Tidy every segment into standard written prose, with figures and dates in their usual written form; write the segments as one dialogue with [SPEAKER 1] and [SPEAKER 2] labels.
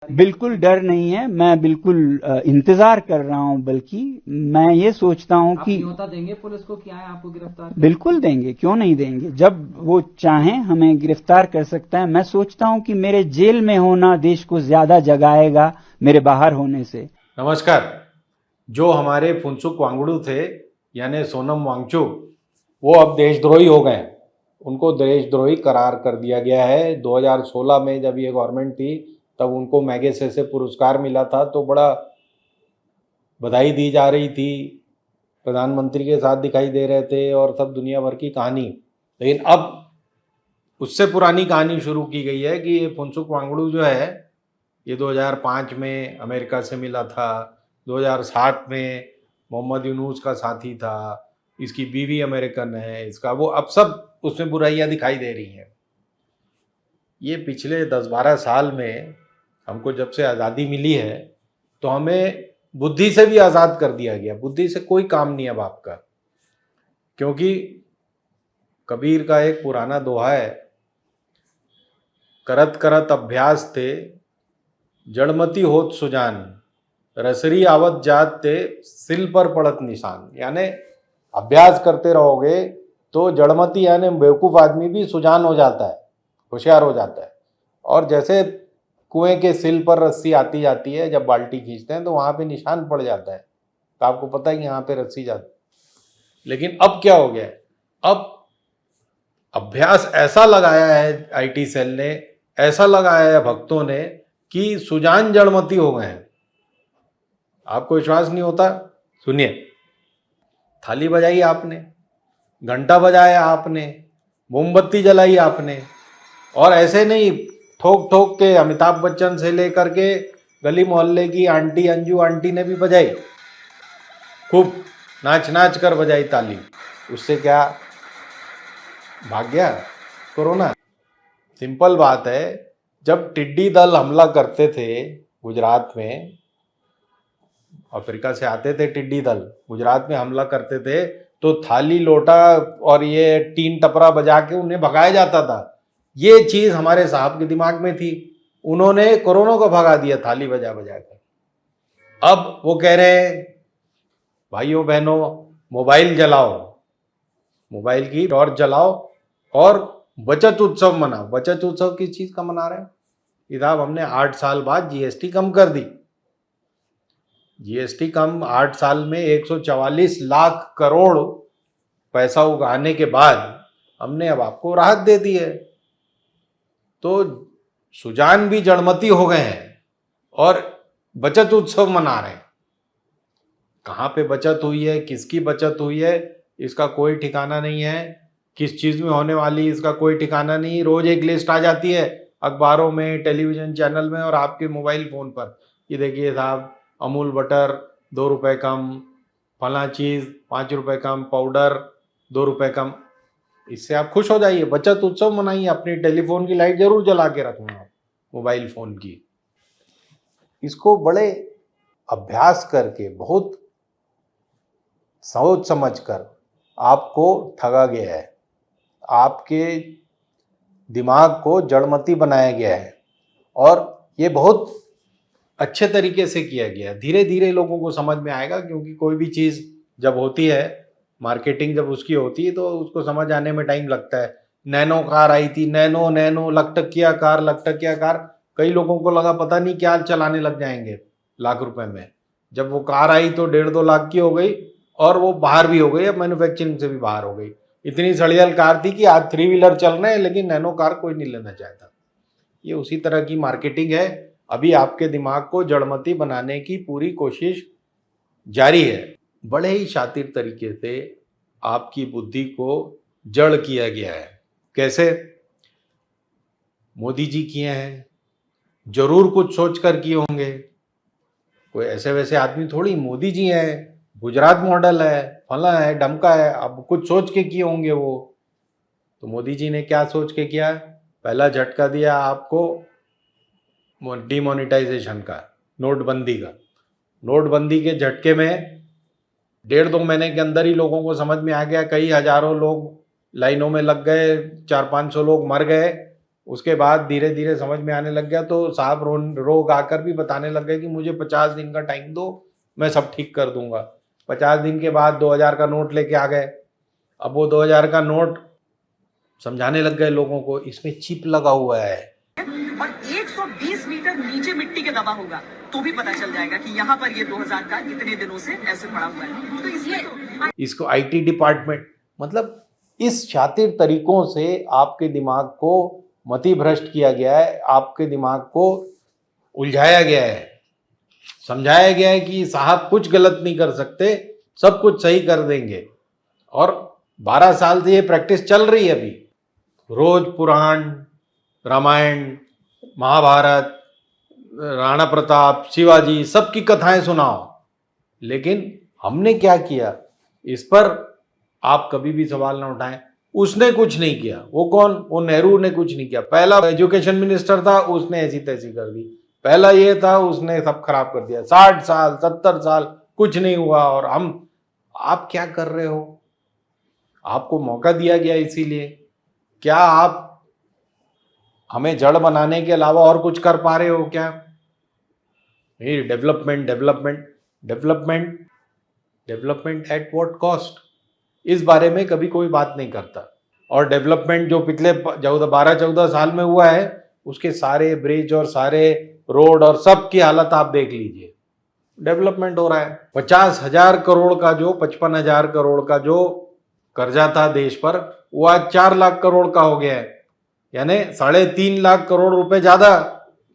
[SPEAKER 1] बिल्कुल डर नहीं है, मैं बिल्कुल इंतजार कर रहा हूं। बल्कि मैं ये सोचता हूं
[SPEAKER 2] आप
[SPEAKER 1] कि
[SPEAKER 2] न्योता देंगे पुलिस को कि आए आपको गिरफ्तार करें?
[SPEAKER 1] बिल्कुल देंगे, क्यों नहीं देंगे। जब वो चाहें हमें गिरफ्तार कर सकता है। मैं सोचता हूं कि मेरे जेल में होना देश को ज्यादा जगाएगा मेरे बाहर होने से।
[SPEAKER 3] नमस्कार। जो हमारे फुनसुक वांगडू थे यानी सोनम वांगचुक, वो अब देशद्रोही हो गए। उनको देशद्रोही करार कर दिया गया है। 2016 में जब ये गवर्नमेंट थी तब उनको मैगेसे से पुरस्कार मिला था, तो बड़ा बधाई दी जा रही थी, प्रधानमंत्री के साथ दिखाई दे रहे थे और सब दुनिया भर की कहानी। लेकिन अब उससे पुरानी कहानी शुरू की गई है कि ये फुनसुक वांगडू जो है ये 2005 में अमेरिका से मिला था, 2007 में मोहम्मद यूनूस का साथी था, इसकी बीवी अमेरिकन है, इसका वो, अब सब उसमें बुराइयां दिखाई दे रही हैं। ये पिछले 10-12 साल में हमको जब से आज़ादी मिली है तो हमें बुद्धि से भी आज़ाद कर दिया गया। बुद्धि से कोई काम नहीं अब आपका, क्योंकि कबीर का एक पुराना दोहा है, करत करत अभ्यास थे जड़मती होत सुजान, रसरी आवत जात ते सिल पर पड़त निशान। यानी अभ्यास करते रहोगे तो जड़मती यानी बेवकूफ़ आदमी भी सुजान हो जाता है, होशियार हो जाता है। और जैसे कुएं के सिल पर रस्सी आती जाती है, जब बाल्टी खींचते हैं तो वहाँ पे निशान पड़ जाता है, तो आपको पता है यहाँ पे रस्सी जाती। लेकिन अब क्या हो गया है, अब अभ्यास ऐसा लगाया है आईटी सेल ने, ऐसा लगाया है भक्तों ने कि सुजान जड़मती हो गए हैं। आपको विश्वास नहीं होता? सुनिए, थाली बजाई आपने, घंटा बजाया आपने, मोमबत्ती जलाई आपने, और ऐसे नहीं, ठोक ठोक के अमिताभ बच्चन से लेकर के गली मोहल्ले की आंटी, अंजू आंटी ने भी बजाई, खूब नाच नाच कर बजाई ताली। उससे क्या भाग गया कोरोना? सिंपल बात है, जब टिड्डी दल हमला करते थे गुजरात में, अफ्रीका से आते थे टिड्डी दल, गुजरात में हमला करते थे, तो थाली लोटा और ये टीन टपरा बजा के उन्हें भगाया जाता था। ये चीज हमारे साहब के दिमाग में थी, उन्होंने कोरोना को भगा दिया थाली बजा बजा कर। अब वो कह रहे हैं भाइयों बहनों मोबाइल जलाओ, मोबाइल की टॉर्च जलाओ और बचत उत्सव मनाओ। बचत उत्सव किस चीज का मना रहे हैं? साहब हमने 8 साल बाद जीएसटी कम कर दी। जीएसटी कम 8 साल में 144 लाख करोड़ पैसा उगाने के बाद हमने अब आपको राहत दे दी है। तो सुजान भी जड़मती हो गए हैं और बचत उत्सव मना रहे हैं। कहाँ पे बचत हुई है, किसकी बचत हुई है, इसका कोई ठिकाना नहीं है। किस चीज में होने वाली इसका कोई ठिकाना नहीं। रोज एक लिस्ट आ जाती है अखबारों में, टेलीविजन चैनल में और आपके मोबाइल फोन पर। ये देखिए साहब, अमूल बटर 2 रुपए कम, फला चीज 5 रुपए कम, पाउडर 2 रुपए कम। इससे आप खुश हो जाइए, बचत उत्सव मनाइए, अपनी टेलीफोन की लाइट जरूर जला के रखना, मोबाइल फोन की। इसको बड़े अभ्यास करके, बहुत सोच समझ कर आपको ठगा गया है, आपके दिमाग को जड़मती बनाया गया है। और ये बहुत अच्छे तरीके से किया गया है। धीरे धीरे लोगों को समझ में आएगा, क्योंकि कोई भी चीज़ जब होती है, मार्केटिंग जब उसकी होती है तो उसको समझ आने में टाइम लगता है। नैनो कार आई थी, nano nano Lakhtakia car, Lakhtakia car, कई लोगों को लगा पता नहीं क्या चलाने लग जाएंगे लाख रुपए में। जब वो कार आई तो 1.5-2 लाख की हो गई, और वो बाहर भी हो गई, अब मैन्युफैक्चरिंग से भी बाहर हो गई। इतनी सड़ियल कार थी कि आज 3 व्हीलर चल रहे हैं, लेकिन नैनो कार कोई नहीं लेना चाहता। ये उसी तरह की मार्केटिंग है। अभी आपके दिमाग को जड़मती बनाने की पूरी कोशिश जारी है। बड़े ही शातिर तरीके से आपकी बुद्धि को जड़ किया गया है। कैसे? मोदी जी किए हैं, जरूर कुछ सोचकर किए होंगे। कोई ऐसे वैसे आदमी थोड़ी, मोदी जी हैं, गुजरात मॉडल है, फला है, ढमका है, अब कुछ सोच के किए होंगे वो। तो मोदी जी ने क्या सोच के किया? पहला झटका दिया आपको डिमोनेटाइजेशन का, नोटबंदी का। नोटबंदी के झटके में 1.5-2 महीने के अंदर ही लोगों को समझ में आ गया, कई हजारों लोग लाइनों में लग गए, 400-500 लोग मर गए। उसके बाद धीरे धीरे समझ में आने लग गया, तो साहब रो गा कर भी बताने लग गए कि मुझे 50 दिन का टाइम दो, मैं सब ठीक कर दूंगा। 50 दिन के बाद 2000 का नोट लेके आ गए। अब वो 2000 का नोट समझाने लग गए लोगों को, इसमें चिप लगा हुआ है
[SPEAKER 4] और 120 मीटर नीचे मिट्टी के दबा होगा तो भी पता चल जाएगा कि यहाँ पर ये 2000 का इतने दिनों से ऐसे पड़ा हुआ है। तो इसलिए
[SPEAKER 3] इसको आईटी डिपार्टमेंट, मतलब इस शातिर तरीकों से आपके दिमाग को मति भ्रष्ट किया गया है, आपके दिमाग को उलझाया गया है, समझाया गया है कि साहब कुछ गलत नहीं कर सकते, सब कुछ सही कर देंगे। और 12 साल से ये प्रैक्टिस चल रही है। अभी रोज पुराण, रामायण, महाभारत, राणा प्रताप, शिवाजी, सबकी कथाएं सुनाओ। लेकिन हमने क्या किया, इस पर आप कभी भी सवाल ना उठाएं। उसने कुछ नहीं किया। वो कौन? वो नेहरू ने कुछ नहीं किया। पहला एजुकेशन मिनिस्टर था, उसने ऐसी तैसी कर दी। पहला ये था, उसने सब खराब कर दिया। 60 साल 70 साल कुछ नहीं हुआ। और आप क्या कर रहे हो? आपको मौका दिया गया, इसीलिए क्या आप हमें जड़ बनाने के अलावा और कुछ कर पा रहे हो क्या? नहीं, development development development development at what cost, इस बारे में कभी कोई बात नहीं करता। और डेवलपमेंट जो पिछले 12-14 साल में हुआ है, उसके सारे ब्रिज और सारे रोड और सब की हालत आप देख लीजिए। डेवलपमेंट हो रहा है। 50,000 करोड़ का जो 55,000 करोड़ का जो कर्जा था देश पर, वो आज 4 लाख करोड़ का हो गया है। यानी 3.5 लाख करोड़ रुपए ज्यादा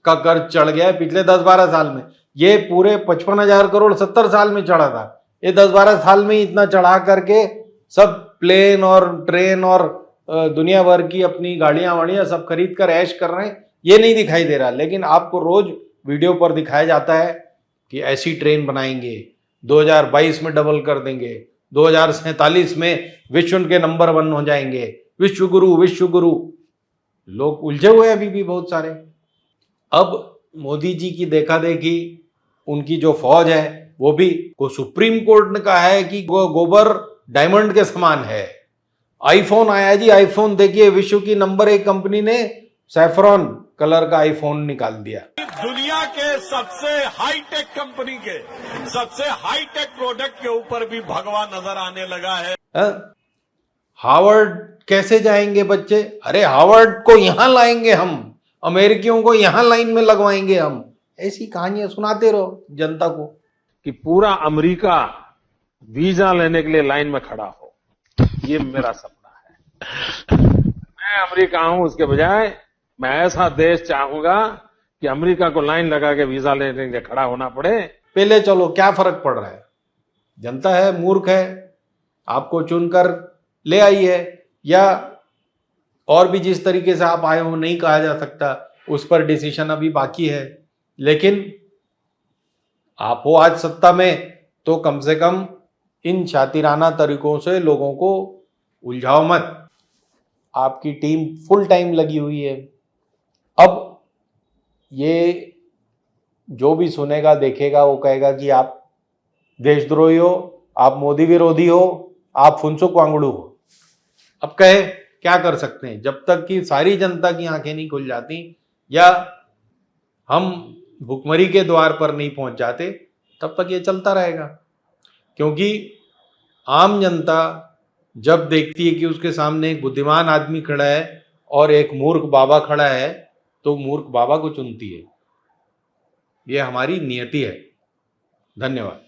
[SPEAKER 3] का कर्ज चढ़ गया है पिछले 10-12 साल में। ये पूरे 55,000 करोड़ 70 साल में चढ़ा था। ये 10-12 साल में इतना चढ़ा करके सब प्लेन और ट्रेन और दुनिया भर की अपनी गाड़ियां वाड़ियां सब खरीद कर ऐश कर रहे हैं, ये नहीं दिखाई दे रहा। लेकिन आपको रोज वीडियो पर दिखाया जाता है कि ऐसी ट्रेन बनाएंगे, 2022 में डबल कर देंगे, 2047 में विश्व के नंबर 1 हो जाएंगे, विश्व गुरु विश्व गुरु। लोग उलझे हुए अभी भी बहुत सारे। अब मोदी जी की देखा देखी, उनकी जो फौज है वो भी, को सुप्रीम कोर्ट ने कहा है कि गोबर डायमंड के समान है। आईफोन आया जी, आईफोन देखिए, विश्व की नंबर 1 कंपनी ने सैफरॉन कलर का आईफोन निकाल दिया।
[SPEAKER 5] दुनिया के सबसे हाईटेक कंपनी के सबसे हाईटेक प्रोडक्ट के ऊपर भी भगवा नजर आने लगा है।
[SPEAKER 3] हार्वर्ड कैसे जाएंगे बच्चे? अरे हार्वर्ड को यहां लाएंगे हम, अमेरिकियों को यहां लाइन में लगवाएंगे हम। ऐसी कहानियां सुनाते रहो जनता को
[SPEAKER 6] कि पूरा अमेरिका वीजा लेने के लिए लाइन में खड़ा हो। ये मेरा सपना है। मैं अमेरिका हूं, उसके बजाय मैं ऐसा देश चाहूंगा कि अमेरिका को लाइन लगा के वीजा लेने के लिए खड़ा होना पड़े।
[SPEAKER 3] पहले चलो, क्या फर्क पड़ रहा है? जनता है, मूर्ख है, आपको चुनकर ले आई है, या और भी जिस तरीके से आप आए हो नहीं कहा जा सकता, उस पर डिसीजन अभी बाकी है। लेकिन आप हो आज सत्ता में, तो कम से कम इन शातिराना तरीकों से लोगों को उलझाओ मत। आपकी टीम फुल टाइम लगी हुई है। अब ये जो भी सुनेगा देखेगा, वो कहेगा कि आप देशद्रोही हो, आप मोदी विरोधी हो, आप फुनसुक वांगड़ू हो। अब कहे क्या कर सकते हैं? जब तक कि सारी जनता की आंखें नहीं खुल जाती या हम भुखमरी के द्वार पर नहीं पहुंच जाते, तब तक ये चलता रहेगा। क्योंकि आम जनता जब देखती है कि उसके सामने एक बुद्धिमान आदमी खड़ा है और एक मूर्ख बाबा खड़ा है, तो मूर्ख बाबा को चुनती है। ये हमारी नियति है। धन्यवाद।